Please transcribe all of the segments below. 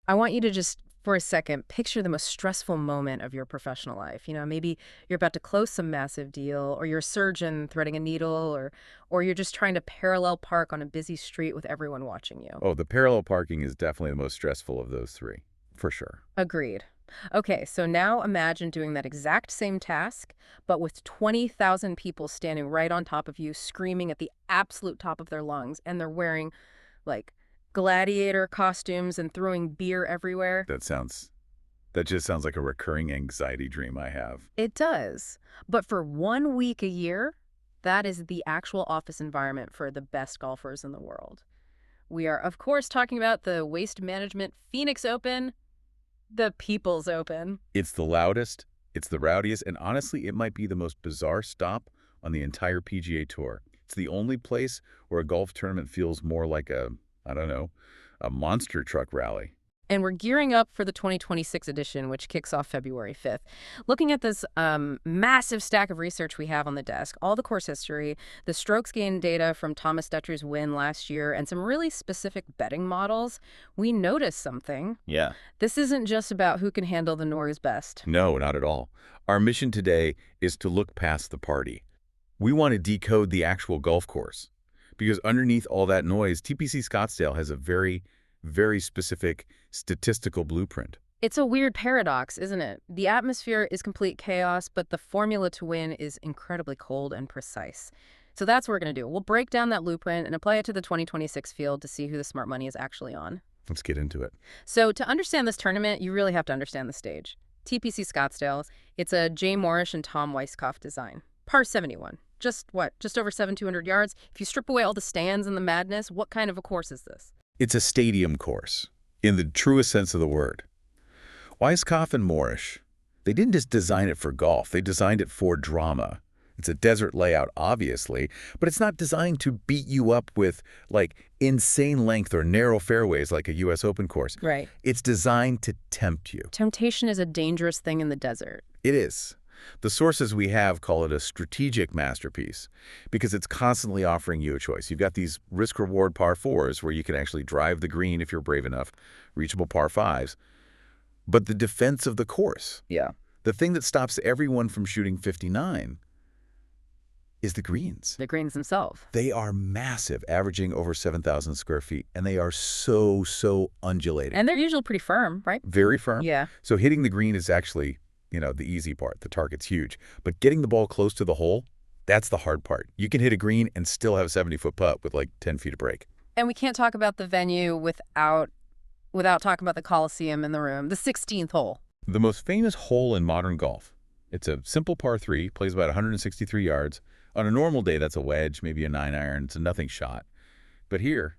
I want you to just, for a second, picture the most stressful moment of your professional life. Maybe you're about to close some massive deal, or you're a surgeon threading a needle, or you're just trying to parallel park on a busy street with everyone watching you. Oh, the parallel parking is definitely the most stressful of those three, for sure. Agreed. Okay, so now imagine doing that exact same task, but with 20,000 people standing right on top of you, screaming at the absolute top of their lungs, and they're wearing, like, gladiator costumes and throwing beer everywhere. That just sounds like a recurring anxiety dream I have. It does. But for 1 week a year, that is the actual office environment for the best golfers in the world. We are, of course, talking about the Waste Management Phoenix Open, the People's Open. It's the loudest, it's the rowdiest, and honestly, it might be the most bizarre stop on the entire PGA Tour. It's the only place where a golf tournament feels more like I don't know, a monster truck rally. And we're gearing up for the 2026 edition, which kicks off February 5th. Looking at this massive stack of research we have on the desk, all the course history, the strokes gain data from Thomas Detcher's win last year, and some really specific betting models, we noticed something. Yeah. This isn't just about who can handle the noise best. No, not at all. Our mission today is to look past the party. We want to decode the actual golf course. Because underneath all that noise, TPC Scottsdale has a very, very specific statistical blueprint. It's a weird paradox, isn't it? The atmosphere is complete chaos, but the formula to win is incredibly cold and precise. So that's what we're going to do. We'll break down that blueprint and apply it to the 2026 field to see who the smart money is actually on. Let's get into it. So to understand this tournament, you really have to understand the stage. TPC Scottsdale, it's a Jay Morrish and Tom Weiskopf design. Par 71. Just over 7,200 yards? If you strip away all the stands and the madness, what kind of a course is this? It's a stadium course, in the truest sense of the word. Weiskopf and Morrish, they didn't just design it for golf, they designed it for drama. It's a desert layout, obviously, but it's not designed to beat you up with, like, insane length or narrow fairways like a U.S. Open course. Right. It's designed to tempt you. Temptation is a dangerous thing in the desert. It is. The sources we have call it a strategic masterpiece because it's constantly offering you a choice. You've got these risk-reward par fours where you can actually drive the green if you're brave enough, reachable par fives. But the defense of the course, the thing that stops everyone from shooting 59, is the greens. The greens themselves. They are massive, averaging over 7,000 square feet, and they are so undulating. And they're usually pretty firm, right? Very firm. Yeah. So hitting the green is actually, the easy part. The target's huge. But getting the ball close to the hole, that's the hard part. You can hit a green and still have a 70-foot putt with like 10 feet of break. And we can't talk about the venue without talking about the Coliseum in the room, the 16th hole. The most famous hole in modern golf. It's a simple par 3, plays about 163 yards. On a normal day, that's a wedge, maybe a 9-iron. It's a nothing shot. But here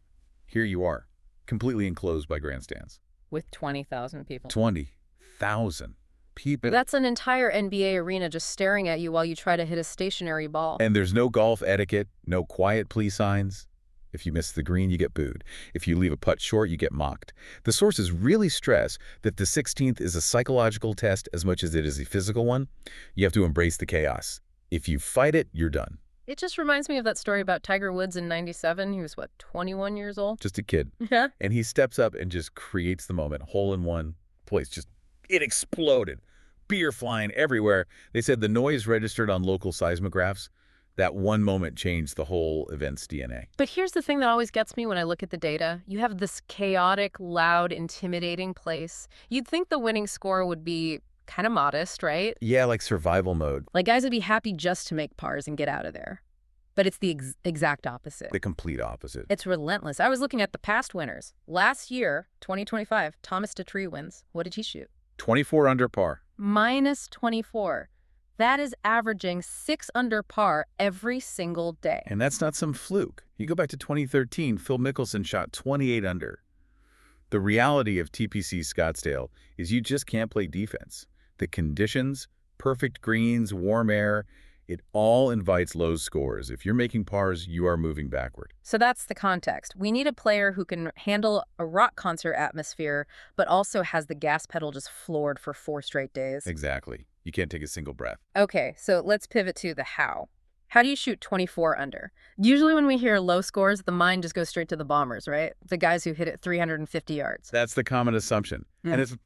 you are, completely enclosed by grandstands. With 20,000 people. 20,000 people. That's an entire NBA arena just staring at you while you try to hit a stationary ball. And there's no golf etiquette, no quiet please signs. If you miss the green, you get booed. If you leave a putt short, you get mocked. The sources really stress that the 16th is a psychological test as much as it is a physical one. You have to embrace the chaos. If you fight it, you're done. It just reminds me of that story about Tiger Woods in '97. He was, 21 years old? Just a kid. Yeah. And he steps up and just creates the moment. Hole in one place. It exploded. Beer flying everywhere. They said the noise registered on local seismographs. That one moment changed the whole event's DNA. But here's the thing that always gets me when I look at the data. You have this chaotic, loud, intimidating place. You'd think the winning score would be kind of modest, right? Yeah, like survival mode. Like guys would be happy just to make pars and get out of there. But it's the exact opposite. The complete opposite. It's relentless. I was looking at the past winners. Last year, 2025, Thomas Detcher wins. What did he shoot? 24 under par. Minus 24. That is averaging 6 under par every single day. And that's not some fluke. You go back to 2013, Phil Mickelson shot 28 under. The reality of TPC Scottsdale is you just can't play defense. The conditions, perfect greens, warm air, it all invites low scores. If you're making pars, you are moving backward. So that's the context. We need a player who can handle a rock concert atmosphere, but also has the gas pedal just floored for 4 straight days. Exactly. You can't take a single breath. Okay, so let's pivot to the how. How do you shoot 24 under? Usually when we hear low scores, the mind just goes straight to the bombers, right? The guys who hit it 350 yards. That's the common assumption. And Mm. it's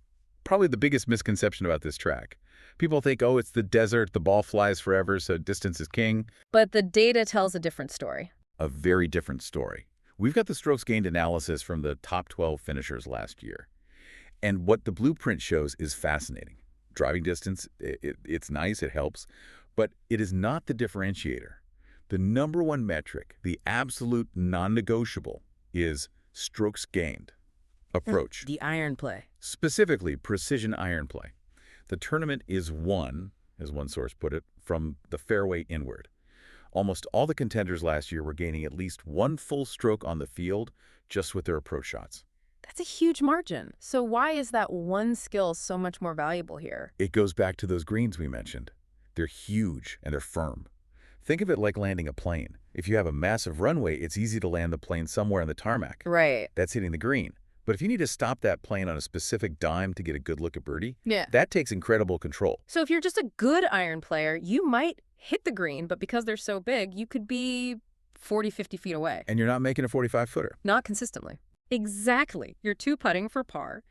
probably the biggest misconception about this track. People think, oh, it's the desert, the ball flies forever, so distance is king. But the data tells a different story. A very different story. We've got the strokes gained analysis from the top 12 finishers last year. And what the blueprint shows is fascinating. Driving distance, it's nice, it helps, but it is not the differentiator. The number one metric, the absolute non-negotiable, is strokes gained. Approach. The iron play. Specifically, precision iron play. The tournament is won, as one source put it, from the fairway inward. Almost all the contenders last year were gaining at least one full stroke on the field just with their approach shots. That's a huge margin. So why is that one skill so much more valuable here? It goes back to those greens we mentioned. They're huge and they're firm. Think of it like landing a plane. If you have a massive runway, it's easy to land the plane somewhere on the tarmac. Right. That's hitting the green. But if you need to stop that plane on a specific dime to get a good look at birdie, Yeah. that takes incredible control. So if you're just a good iron player, you might hit the green, but because they're so big, you could be 40, 50 feet away. And you're not making a 45-footer. Not consistently. Exactly. You're two putting for par.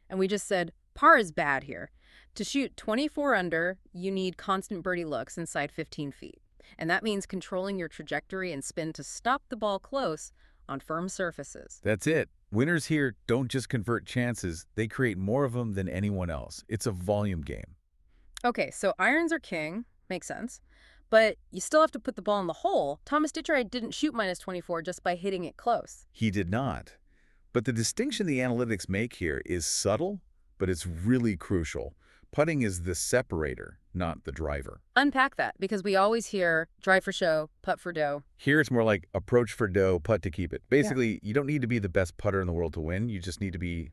And we just said par is bad here. To shoot 24 under, you need constant birdie looks inside 15 feet. And that means controlling your trajectory and spin to stop the ball close on firm surfaces. That's it. Winners here don't just convert chances, they create more of them than anyone else. It's a volume game. Okay, so irons are king. Makes sense. But you still have to put the ball in the hole. Thomas Dittride didn't shoot minus 24 just by hitting it close. He did not. But the distinction the analytics make here is subtle, but it's really crucial. Putting is the separator, not the driver. Unpack that, because we always hear drive for show, putt for dough. Here it's more like approach for dough, putt to keep it. Basically, you don't need to be the best putter in the world to win. You just need to be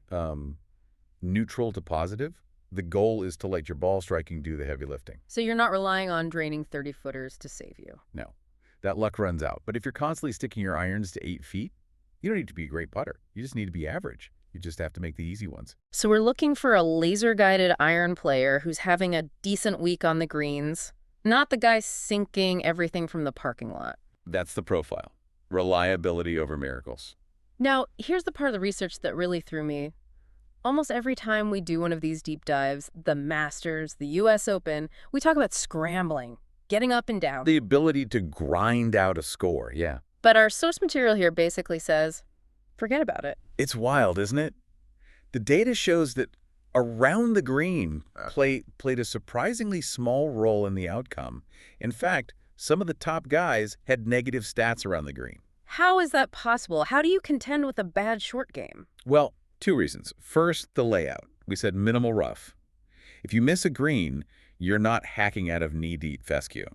neutral to positive. The goal is to let your ball striking do the heavy lifting. So you're not relying on draining 30-footers to save you. No, that luck runs out. But if you're constantly sticking your irons to 8 feet, you don't need to be a great putter. You just need to be average. You just have to make the easy ones. So we're looking for a laser-guided iron player who's having a decent week on the greens, not the guy sinking everything from the parking lot. That's the profile. Reliability over miracles. Now, here's the part of the research that really threw me. Almost every time we do one of these deep dives, the Masters, the U.S. Open, we talk about scrambling, getting up and down. The ability to grind out a score, yeah. But our source material here basically says, forget about it. It's wild, isn't it? The data shows that around the green played a surprisingly small role in the outcome. In fact, some of the top guys had negative stats around the green. How is that possible? How do you contend with a bad short game? Well, two reasons. First, the layout. We said minimal rough. If you miss a green, you're not hacking out of knee-deep fescue.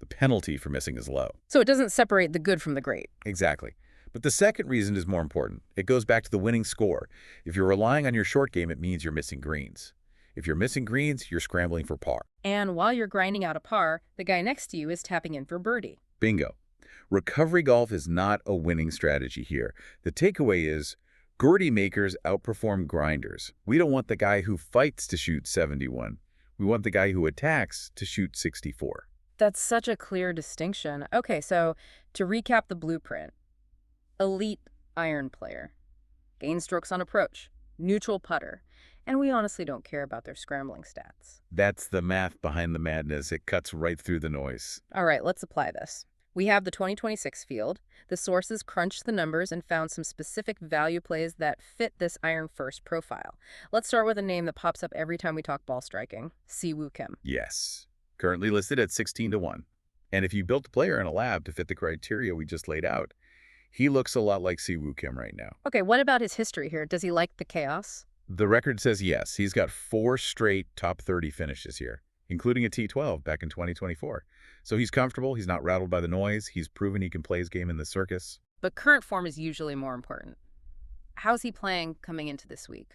The penalty for missing is low. So it doesn't separate the good from the great. Exactly. But the second reason is more important. It goes back to the winning score. If you're relying on your short game, it means you're missing greens. If you're missing greens, you're scrambling for par. And while you're grinding out a par, the guy next to you is tapping in for birdie. Bingo. Recovery golf is not a winning strategy here. The takeaway is birdie makers outperform grinders. We don't want the guy who fights to shoot 71. We want the guy who attacks to shoot 64. That's such a clear distinction. Okay, so to recap the blueprint. Elite iron player, gain strokes on approach, neutral putter, and we honestly don't care about their scrambling stats. That's the math behind the madness. It cuts right through the noise. All right, let's apply this. We have the 2026 field. The sources crunched the numbers and found some specific value plays that fit this iron-first profile. Let's start with a name that pops up every time we talk ball striking, Siwoo Kim. Yes. Currently listed at 16-1. And if you built a player in a lab to fit the criteria we just laid out, he looks a lot like Siwoo Kim right now. Okay, what about his history here? Does he like the chaos? The record says yes. He's got 4 straight top 30 finishes here, including a T12 back in 2024. So he's comfortable. He's not rattled by the noise. He's proven he can play his game in the circus. But current form is usually more important. How's he playing coming into this week?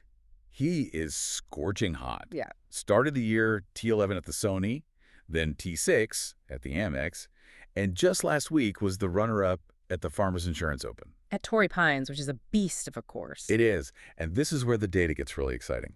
He is scorching hot. Yeah. Started the year T11 at the Sony, then T6 at the Amex, and just last week was the runner-up at the Farmers Insurance Open. At Torrey Pines, which is a beast of a course. It is, and this is where the data gets really exciting.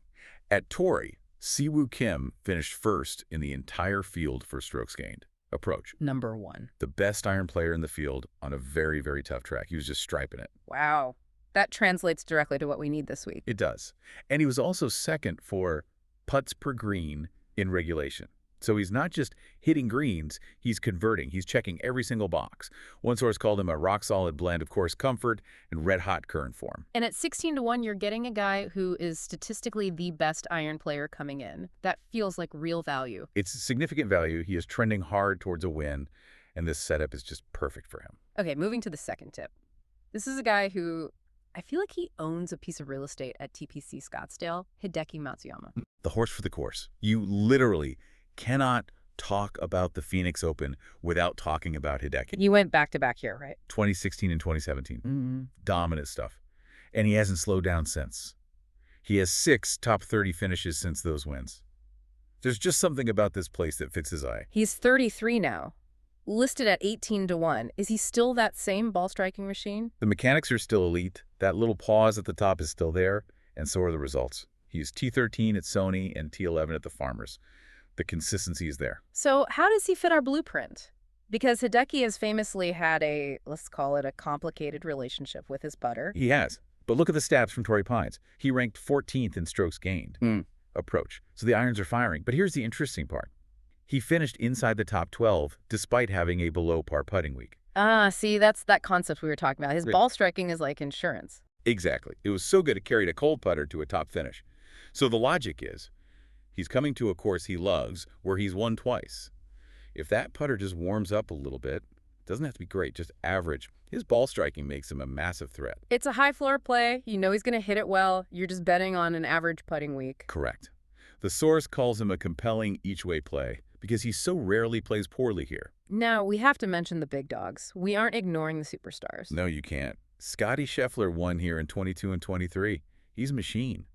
At Torrey, Siwoo Kim finished first in the entire field for strokes gained. Approach. Number 1. The best iron player in the field on a very, very tough track. He was just striping it. Wow. That translates directly to what we need this week. It does. And he was also second for putts per green in regulation. So he's not just hitting greens, he's converting. He's checking every single box. One source called him a rock-solid blend of course comfort and red-hot current form. And at 16 to 1, you're getting a guy who is statistically the best iron player coming in. That feels like real value. It's significant value. He is trending hard towards a win, and this setup is just perfect for him. Okay, moving to the second tip. This is a guy who I feel like he owns a piece of real estate at TPC Scottsdale, Hideki Matsuyama. The horse for the course. You literally cannot talk about the Phoenix Open without talking about Hideki. You went back-to-back here, right? 2016 and 2017. Dominant stuff. And he hasn't slowed down since. He has 6 top 30 finishes since those wins. There's just something about this place that fits his eye. He's 33 now, listed at 18 to 1. Is he still that same ball-striking machine? The mechanics are still elite. That little pause at the top is still there, and so are the results. He used T13 at Sony and T11 at the Farmers. The consistency is there. So how does he fit our blueprint? Because Hideki has famously had a, let's call it a complicated relationship with his putter. He has. But look at the stats from Torrey Pines. He ranked 14th in strokes gained. Approach. So the irons are firing. But here's the interesting part. He finished inside the top 12 despite having a below-par putting week. See, that's that concept we were talking about. His ball striking is like insurance. Exactly. It was so good it carried a cold putter to a top finish. So the logic is, he's coming to a course he loves where he's won twice. If that putter just warms up a little bit, doesn't have to be great, just average, his ball striking makes him a massive threat. It's a high floor play. You know he's going to hit it well. You're just betting on an average putting week. Correct. The source calls him a compelling each-way play because he so rarely plays poorly here. Now, we have to mention the big dogs. We aren't ignoring the superstars. No, you can't. Scotty Scheffler won here in 22 and 23. He's a machine.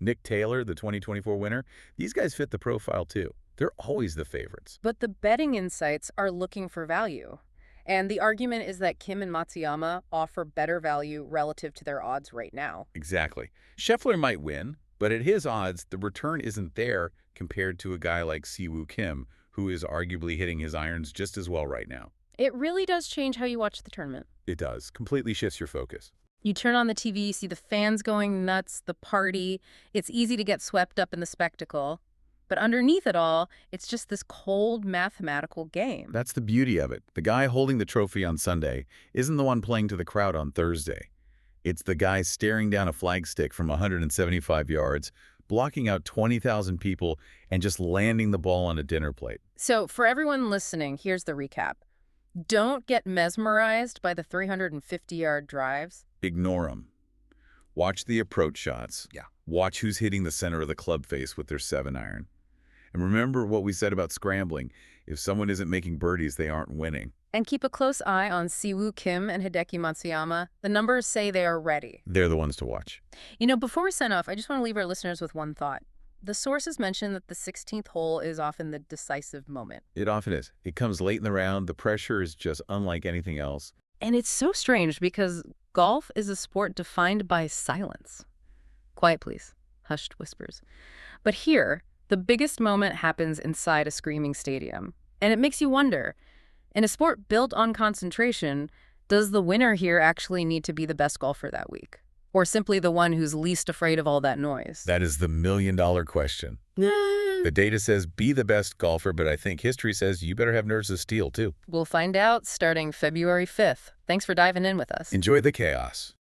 Nick Taylor, the 2024 winner, these guys fit the profile too. They're always the favorites. But the betting insights are looking for value. And the argument is that Kim and Matsuyama offer better value relative to their odds right now. Exactly. Scheffler might win, but at his odds, the return isn't there compared to a guy like Siwoo Kim, who is arguably hitting his irons just as well right now. It really does change how you watch the tournament. It does. Completely shifts your focus. You turn on the TV, you see the fans going nuts, the party. It's easy to get swept up in the spectacle. But underneath it all, it's just this cold mathematical game. That's the beauty of it. The guy holding the trophy on Sunday isn't the one playing to the crowd on Thursday. It's the guy staring down a flagstick from 175 yards, blocking out 20,000 people, and just landing the ball on a dinner plate. So for everyone listening, here's the recap. Don't get mesmerized by the 350-yard drives. Ignore them. Watch the approach shots. Yeah. Watch who's hitting the center of the club face with their 7-iron. And remember what we said about scrambling. If someone isn't making birdies, they aren't winning. And keep a close eye on Siwoo Kim and Hideki Matsuyama. The numbers say they are ready. They're the ones to watch. You know, before we sign off, I just want to leave our listeners with one thought. The sources mention that the 16th hole is often the decisive moment. It often is. It comes late in the round. The pressure is just unlike anything else. And it's so strange because golf is a sport defined by silence. Quiet, please. Hushed whispers. But here, the biggest moment happens inside a screaming stadium. And it makes you wonder, in a sport built on concentration, does the winner here actually need to be the best golfer that week? Or simply the one who's least afraid of all that noise? That is the million-dollar question. The data says be the best golfer, but I think history says you better have nerves of steel, too. We'll find out starting February 5th. Thanks for diving in with us. Enjoy the chaos.